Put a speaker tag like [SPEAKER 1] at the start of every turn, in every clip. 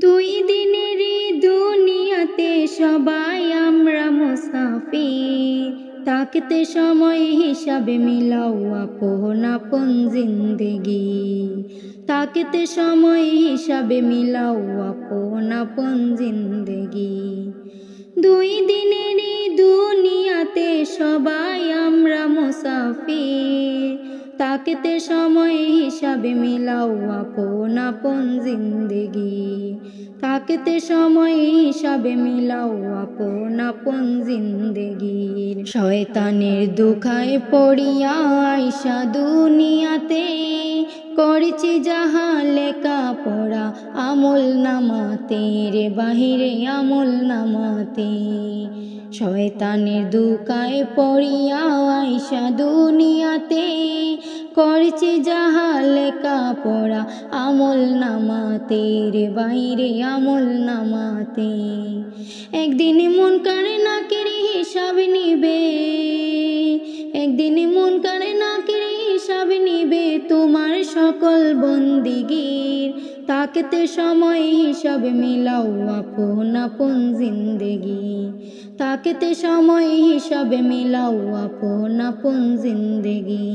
[SPEAKER 1] দুই দিনের দুনিয়াতে সবাই আমরা মুসাফির, তাকতে সময় হিসাবে মিলাও আপন আপন জিন্দেগি। তাকতে সময় হিসাবে মিলাও আপন আপন জিন্দেগি। দুই দিনের দুনিয়াতে সবাই আমরা মুসাফির, তাকতে সময় হিসাবে মিলাও আপন আপন জিন্দেগি। তাকতে সময় হিসাবে মিলাও আপন আপন জিন্দেগি। শয়তানের দুখায় পড়িয়া আইসা দুনিয়াতে, করেছি যাহা লেখা পড়া আমল নামাতে রে বাহিরে আমল নামাতে। শয়তানের দুখায় পড়িয়া আইসা দুনিয়াতে, করেছি যাহা লেখা পড়া আমল নামাতে রে বাইরে আমল নামাতে। একদিন মুনকার নাকির হিসাব নিবে, একদিন মুনকার নাকির হিসাব নিবে তোমার সকল বন্দিগির। তাকতে সময় হিসাব মিলাও আপন আপন জিন্দেগি। তাকতে সময় হিসাব মিলাও আপন আপন জিন্দেগি।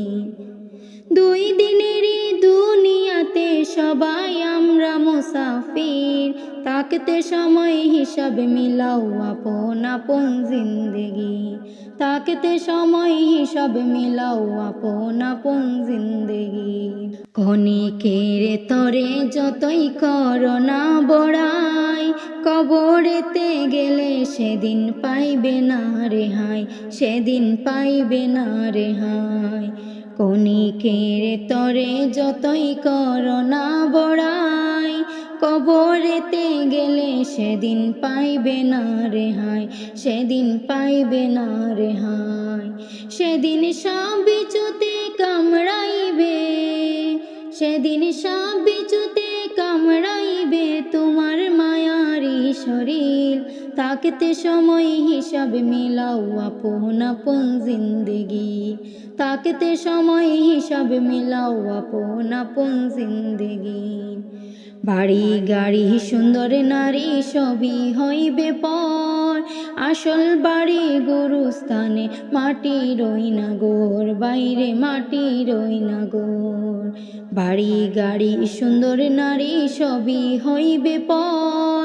[SPEAKER 1] দুই দিনের দুনিয়াতে সবাই আমরা মুসাফির, তাকতে সময় হিসাবে মিলাও আপন আপন জিন্দেগি। তাকতে সময় হিসাবে মিলাও আপন আপন জিন্দেগি। ক্ষণিকের তরে যতই করোনা বড়াই, কবরেতে গেলে সেদিন পাইবে না রেহাই, সেদিন পাইবে না রেহাই। ক্ষণিকের তরে যতই করোনা বড়াই, কবরেতে গেলে সেদিন পাইবে না রেহাই, সেদিন পাইবে না রেহাই। সেদিন সব বিচুতে কামড়াইবে, সেদিন সব বিচুতে কামড়াইবে তোমার মায়ারি শরীর। তাকতে সময় হিসাব মিলাও আপন আপন জিন্দেগি। তাকতে সময় হিসাব মিলাও আপন আপন জিন্দেগি। বাড়ি গাড়ি সুন্দর নারী সবই হইবে পর, আসল বাড়ি গুরুস্থানে মাটি রইনা গোর, বাইরে মাটি রইনা গোর। বাড়ি গাড়ি সুন্দর নারী সবই হইবে পর,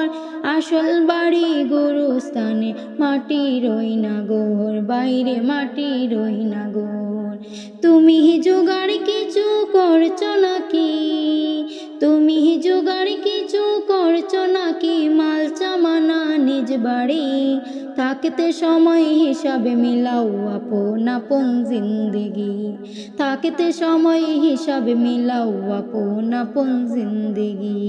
[SPEAKER 1] আসল বাড়ি গুরুস্থানে মাটি রইনা গোর, বাইরে মাটি রইনা গোর। তুমি জোগাড় কিছু করছো নাকি, তুমি জোগাড় কিছু করছো নাকি মাল চামানা নিজ বাড়ি। তাকতে সময় হিসাবে মিলাও আপন আপন জিন্দেগি। তাকতে সময় হিসাবে মিলাও আপন আপন জিন্দেগি।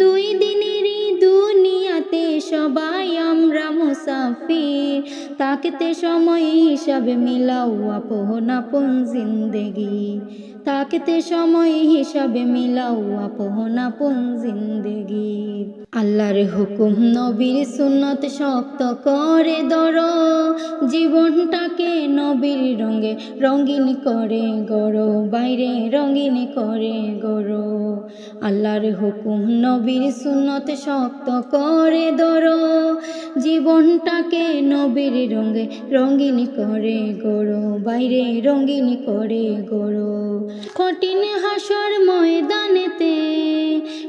[SPEAKER 1] দুই দিনের দুনিয়াতে সবাই আমরা মুসাফির, তাকতে সময় হিসাবে মিলাও আপন আপন জিন্দেগি। তাকতে সময় হিসাবে মিলাও আপন আপন জিন্দেগি। আল্লাহর হুকুম নবীর সুন্নত শক্ত করে ধরো, জীবনটাকে নবীর রঙে রঙিন করে গড়ো, বাইরে রঙিন করে গড়ো। আল্লাহর হুকুম নবীর সুন্নত শক্ত করে ধরো, জীবনটাকে নবীর রঙে রঙিন করে গড়ো, বাইরে রঙিন করে গড়ো। কঠিন হাসর ময়দানেতে,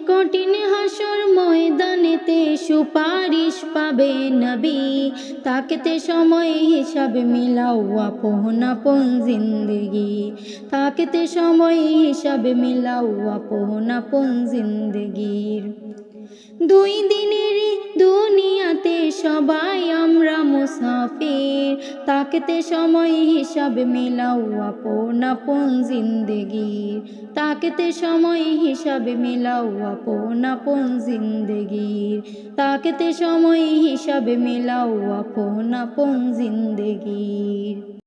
[SPEAKER 1] কঠিন হাসর ময়দানেতে সুপারিশ পাবে নবী। তাকতে সময় হিসাবে মিলাও আপন আপন জিন্দেগি। তাকতে সময় হিসাবে মিলাও আপন আপন জিন্দেগির। দুই দিনের দুনিয়াতে সবাই আমরা মুসাফির, তাকতে সময় হিসাবে মিলাও আপন আপন জিন্দেগি। তাকতে সময় হিসাবে মিলাও আপন আপন জিন্দেগির। তাকতে সময় হিসাবে মিলাও আপন আপন জিন্দেগির।